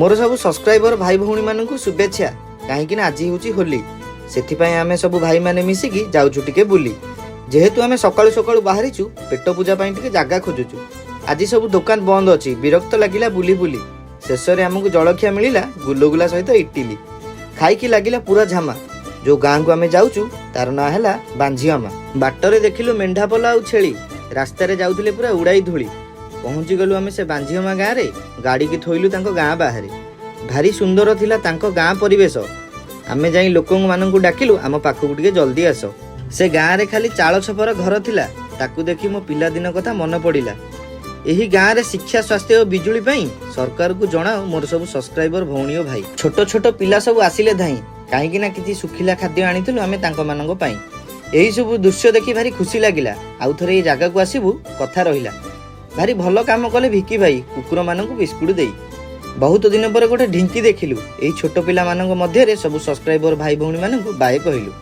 मोर सब सब्सक्राइबर भाई भौणी मानू शुभेच्छा कहीं आज हूँ होली से आम सब भाई मैंने मिसिकी जाऊँ टिके बुली जेहेतु आम सकालू सकालू बाहरीचु पेट पूजा टिके जगह खोजुचु। आज सब दुकान बंद अच्छी विरक्त लगिला बुली बुली शेष में आमको जलखिया मिलला गुलगुला सहित इटिली खाई लगिला पूरा झामा। जो गाँव को आम जाऊँ तार ना है बांझीअमा। बाटरे देखिलु मेंढापल आउ छेली रास्तार जाऊे पूरा उड़ाई धूली पहुँची गलु आम से बांझीअमा गाँव में गाड़ी की थोइलु तांको गाँ बाहर भारी सुंदर थिला तांको गाँ परिवेश। आमे जाई लोक मानू डाकिलु आम पाखक टिके जल्दी आस। से गाँव में खाली चाल छपर घर थिला ताकू देखी मो पिलादिन कथा मन पड़िला। एही गाँव में शिक्षा स्वास्थ्य और बिजुली पाई सरकार को जणाओ मोर सब सब्सक्राइबर भौणी और भाई। छोट छोट पिला सब आसिले धाई कहीं किसी सुखिला खाद्य आनिथिलु आमे तांको मानंग पाई। एही सब दृश्य देखि भारी खुशी लागिला। आउ थरे ए जागा को आसीबु कथा रहिला भारी भल काम कले भिकी भाई कुकुर मानंकु बिस्कुट देई। बहुत दिन पर गोटे ढिंकी देखिलु एही छोट पिला मानंग मध्यरे सब सब्सक्राइबर भाई भौणी मानंकु बाय कहिलु।